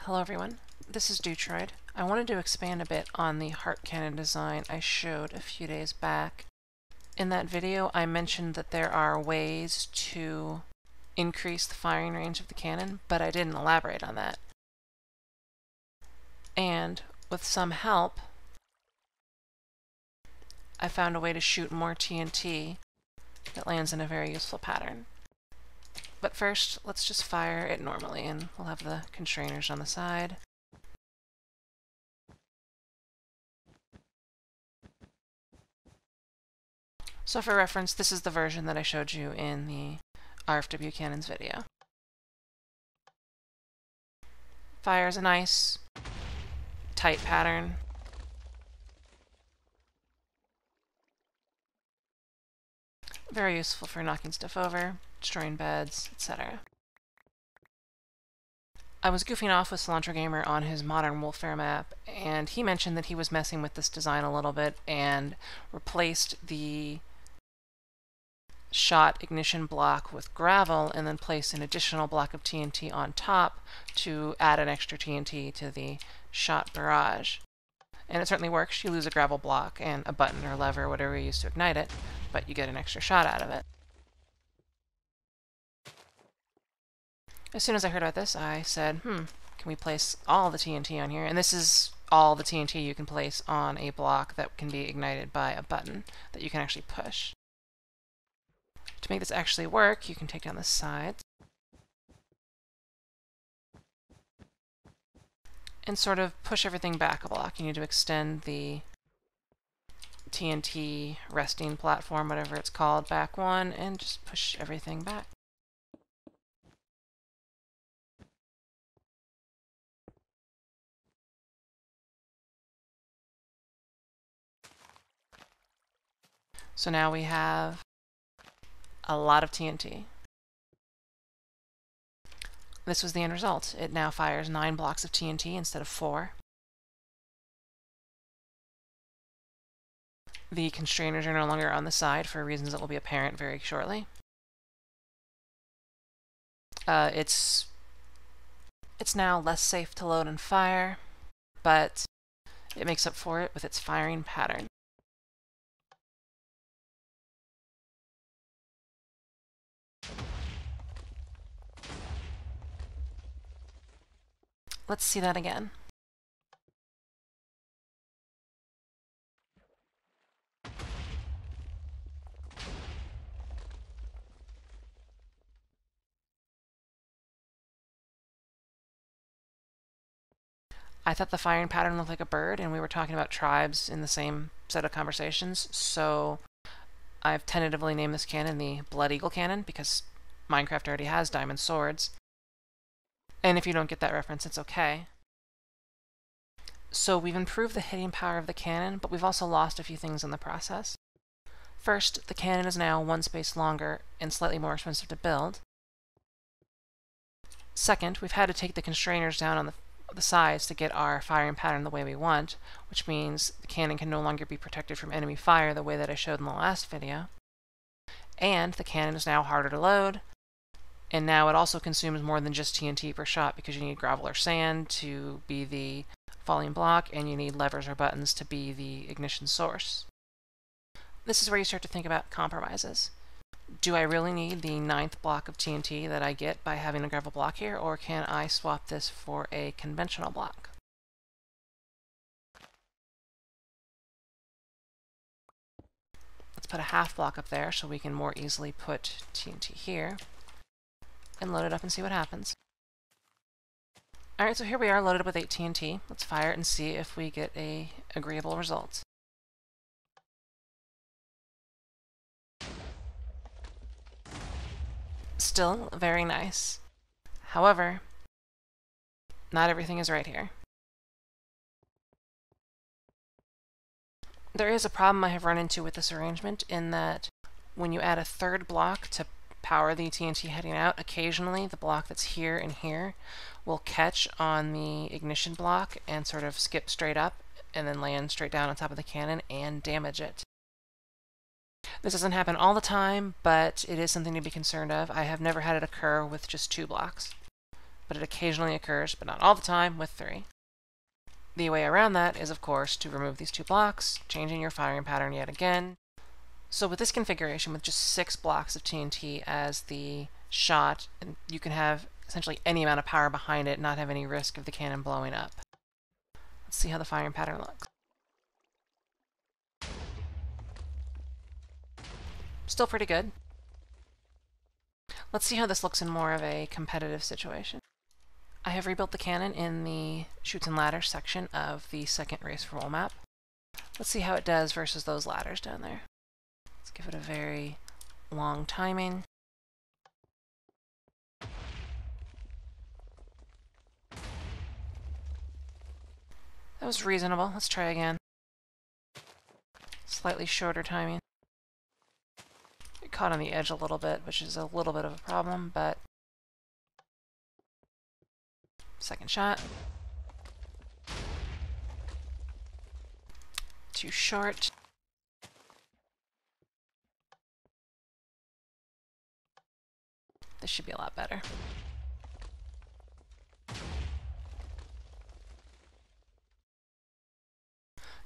Hello everyone, this is dewtroid. I wanted to expand a bit on the heart cannon design I showed a few days back. In that video I mentioned that there are ways to increase the firing range of the cannon, but I didn't elaborate on that. And with some help, I found a way to shoot more TNT that lands in a very useful pattern. But first, let's just fire it normally, and we'll have the constrainers on the side. So for reference, this is the version that I showed you in the RFW Cannons video. Fires a nice, tight pattern. Very useful for knocking stuff over, destroying beds, etc. I was goofing off with Cilantro Gamer on his Modern Warfare map, and he mentioned that he was messing with this design a little bit and replaced the shot ignition block with gravel and then placed an additional block of TNT on top to add an extra TNT to the shot barrage. And it certainly works. You lose a gravel block and a button or lever or whatever you use to ignite it, but you get an extra shot out of it. As soon as I heard about this, I said, can we place all the TNT on here? And this is all the TNT you can place on a block that can be ignited by a button that you can actually push. To make this actually work, you can take down the sides and sort of push everything back a block. You need to extend the TNT resting platform, whatever it's called, back one, and just push everything back. So now we have a lot of TNT. This was the end result. It now fires 9 blocks of TNT instead of 4. The constrainers are no longer on the side for reasons that will be apparent very shortly. It's now less safe to load and fire, but it makes up for it with its firing pattern. Let's see that again. I thought the firing pattern looked like a bird, and we were talking about tribes in the same set of conversations, so I've tentatively named this cannon the Blood Eagle Cannon, because Minecraft already has diamond swords. And if you don't get that reference, it's okay. So we've improved the hitting power of the cannon, but we've also lost a few things in the process. First, the cannon is now 1 space longer and slightly more expensive to build. Second, we've had to take the constrainers down on the sides to get our firing pattern the way we want, which means the cannon can no longer be protected from enemy fire the way that I showed in the last video. And the cannon is now harder to load, and now it also consumes more than just TNT per shot because you need gravel or sand to be the falling block, and you need levers or buttons to be the ignition source. This is where you start to think about compromises. Do I really need the 9th block of TNT that I get by having a gravel block here, or can I swap this for a conventional block? Let's put a half block up there so we can more easily put TNT here and load it up and see what happens. Alright, so here we are loaded up with 8 TNT. Let's fire it and see if we get a agreeable result. Still very nice. However, not everything is right here. There is a problem I have run into with this arrangement in that when you add a 3rd block to power the TNT heading out, occasionally the block that's here and here will catch on the ignition block and sort of skip straight up and then land straight down on top of the cannon and damage it. This doesn't happen all the time, but it is something to be concerned of. I have never had it occur with just 2 blocks. but it occasionally occurs, but not all the time, with 3. The way around that is, of course, to remove these 2 blocks, changing your firing pattern yet again. So with this configuration, with just 6 blocks of TNT as the shot, you can have essentially any amount of power behind it, not have any risk of the cannon blowing up. Let's see how the firing pattern looks. Still pretty good. Let's see how this looks in more of a competitive situation. I have rebuilt the cannon in the chutes and ladders section of the second Race for Wool map. Let's see how it does versus those ladders down there. Let's give it a very long timing. That was reasonable. Let's try again. Slightly shorter timing. It caught on the edge a little bit, which is a little bit of a problem, but second shot. Too short. This should be a lot better.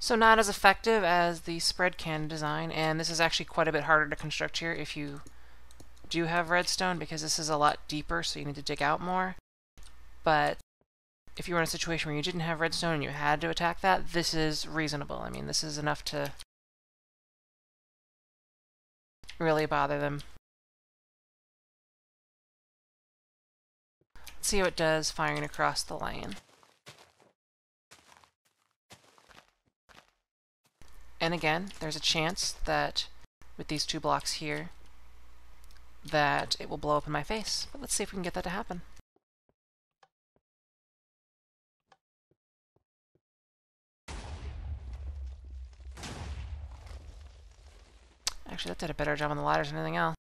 So not as effective as the spread cannon design, and this is actually quite a bit harder to construct here if you do have redstone, because this is a lot deeper, so you need to dig out more. But if you were in a situation where you didn't have redstone and you had to attack that, this is reasonable. I mean, this is enough to really bother them. Let's see how it does firing across the lane. And again, there's a chance that with these 2 blocks here that it will blow up in my face. But let's see if we can get that to happen. Actually, that did a better job on the ladders than anything else.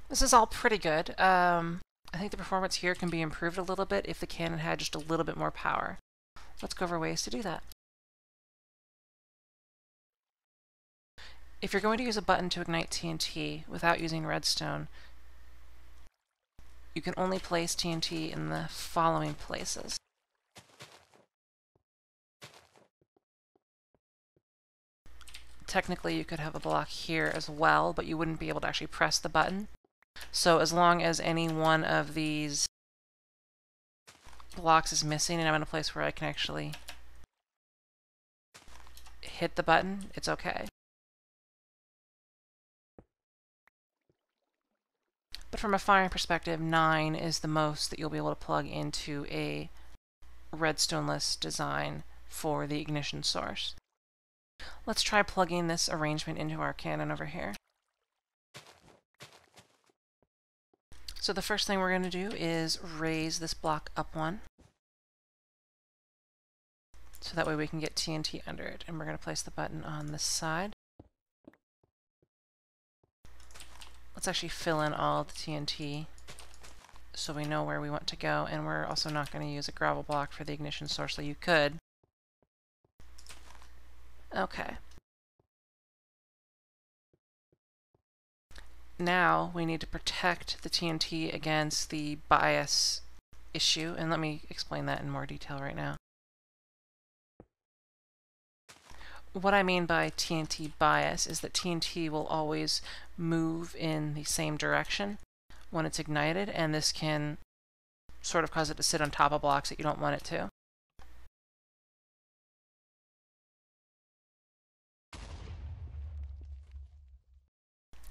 This is all pretty good. I think the performance here can be improved a little bit if the cannon had just a little bit more power. Let's go over ways to do that. If you're going to use a button to ignite TNT without using redstone, you can only place TNT in the following places. Technically, you could have a block here as well, but you wouldn't be able to actually press the button. So as long as any one of these blocks is missing and I'm in a place where I can actually hit the button, it's okay. But from a firing perspective, 9 is the most that you'll be able to plug into a redstoneless design for the ignition source. Let's try plugging this arrangement into our cannon over here. So the first thing we're going to do is raise this block up 1. So that way we can get TNT under it. And we're going to place the button on this side. Let's actually fill in all the TNT so we know where we want to go. And we're also not going to use a gravel block for the ignition source, so you could. Okay. Now we need to protect the TNT against the bias issue, and let me explain that in more detail right now. What I mean by TNT bias is that TNT will always move in the same direction when it's ignited, and this can sort of cause it to sit on top of blocks that you don't want it to.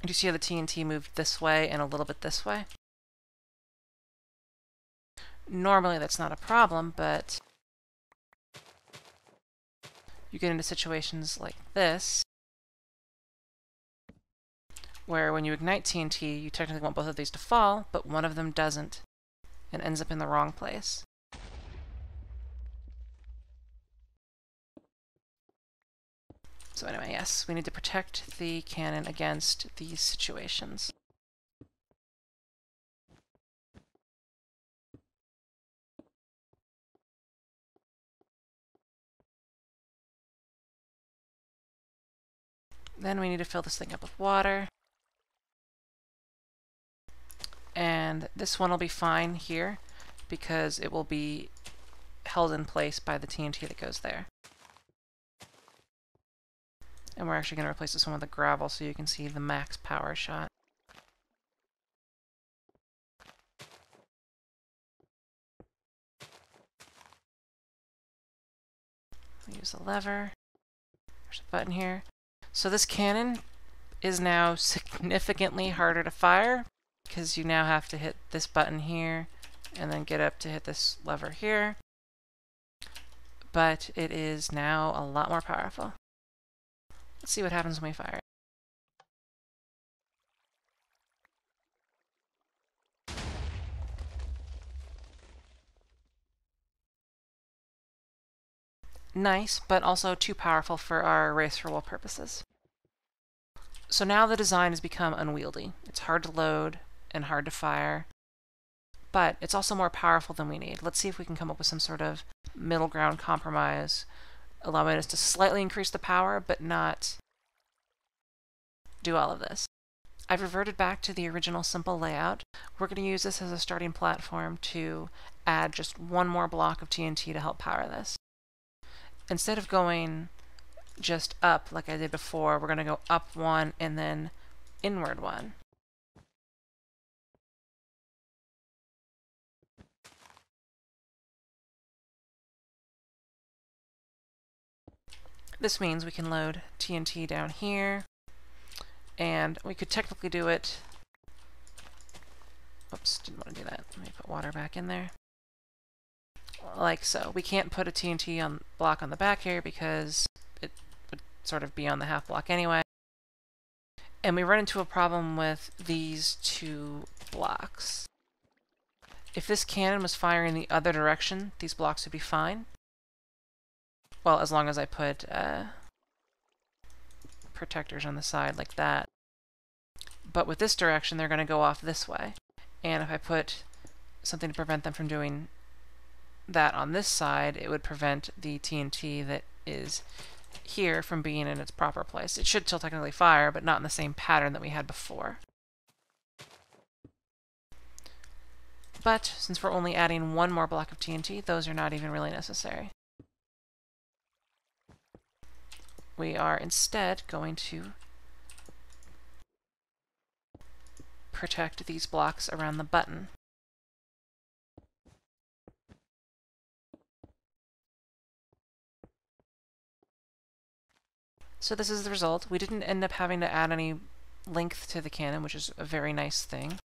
Do you see how the TNT moved this way and a little bit this way? Normally that's not a problem, but you get into situations like this, where when you ignite TNT, you technically want both of these to fall, but one of them doesn't, and ends up in the wrong place. So anyway, yes, we need to protect the cannon against these situations. Then we need to fill this thing up with water. And this one will be fine here because it will be held in place by the TNT that goes there. And we're actually going to replace this one with a gravel so you can see the max power shot. We use the lever. There's a button here. So this cannon is now significantly harder to fire because you now have to hit this button here and then get up to hit this lever here. But it is now a lot more powerful. Let's see what happens when we fire it. Nice, but also too powerful for our race for wool purposes. So now the design has become unwieldy. It's hard to load and hard to fire, but it's also more powerful than we need. Let's see if we can come up with some sort of middle ground compromise, allowing us to slightly increase the power, but not do all of this. I've reverted back to the original simple layout. We're going to use this as a starting platform to add just one more block of TNT to help power this. Instead of going just up like I did before, we're going to go up one and then inward one. This means we can load TNT down here, and we could technically do it. Oops, didn't want to do that. Let me put water back in there. Like so. We can't put a TNT block on the back here because it would sort of be on the half block anyway. And we run into a problem with these two blocks. If this cannon was firing the other direction, these blocks would be fine. Well, as long as I put protectors on the side like that. But with this direction, they're going to go off this way. And if I put something to prevent them from doing that on this side, it would prevent the TNT that is here from being in its proper place. It should still technically fire, but not in the same pattern that we had before. But since we're only adding one more block of TNT, those are not even really necessary. We are instead going to protect these blocks around the button. So this is the result. We didn't end up having to add any length to the cannon, which is a very nice thing.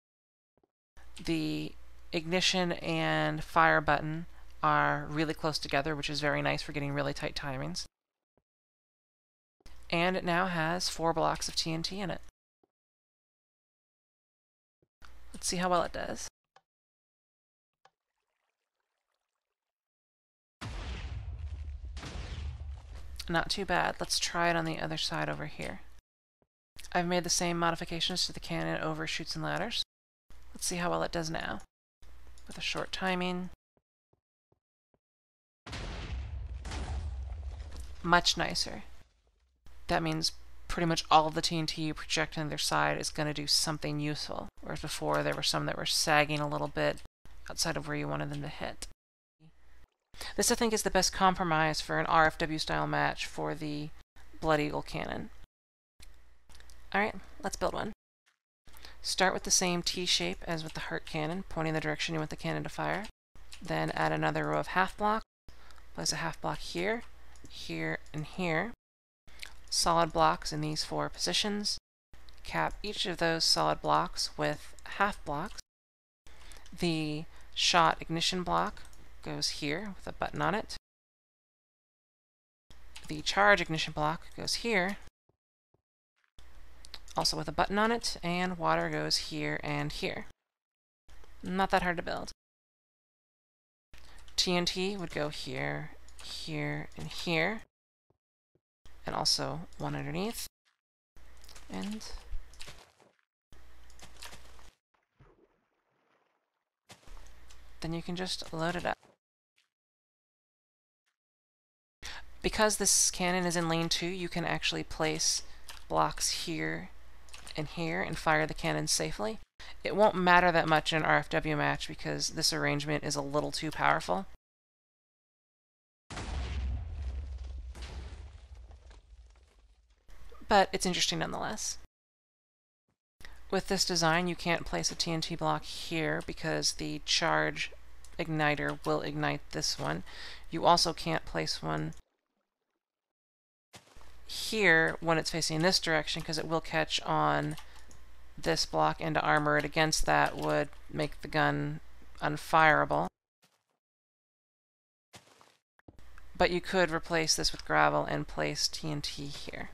The ignition and fire button are really close together, which is very nice for getting really tight timings. And it now has 4 blocks of TNT in it. Let's see how well it does. Not too bad. Let's try it on the other side over here. I've made the same modifications to the cannon over chutes and ladders. Let's see how well it does now. With a short timing. Much nicer. That means pretty much all of the TNT you project on their side is going to do something useful. Whereas before there were some that were sagging a little bit outside of where you wanted them to hit. This, I think, is the best compromise for an RFW style match for the Blood Eagle cannon. Alright, let's build one. Start with the same T shape as with the Heart cannon, pointing the direction you want the cannon to fire. Then add another row of half blocks. Place a half block here, here, and here. Solid blocks in these 4 positions. Cap each of those solid blocks with half blocks. The shot ignition block goes here with a button on it. The charge ignition block goes here, also with a button on it, and water goes here and here. Not that hard to build. TNT would go here, here, and here. and also one underneath. And then you can just load it up. Because this cannon is in lane 2, you can actually place blocks here and here and fire the cannon safely. It won't matter that much in an RFW match because this arrangement is a little too powerful. But it's interesting nonetheless. With this design, you can't place a TNT block here because the charge igniter will ignite this one. You also can't place one here when it's facing this direction because it will catch on this block, and to armor it against that would make the gun unfireable. But you could replace this with gravel and place TNT here.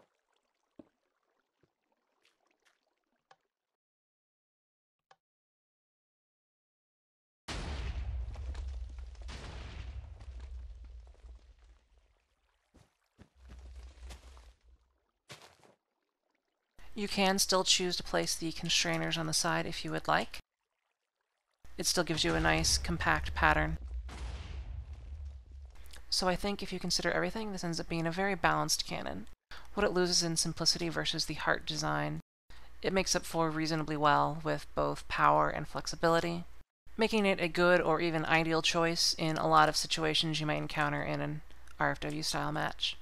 You can still choose to place the constrainers on the side if you would like. It still gives you a nice compact pattern. So I think if you consider everything, this ends up being a very balanced cannon. What it loses in simplicity versus the heart design, it makes up for reasonably well with both power and flexibility, making it a good or even ideal choice in a lot of situations you might encounter in an RFW style match.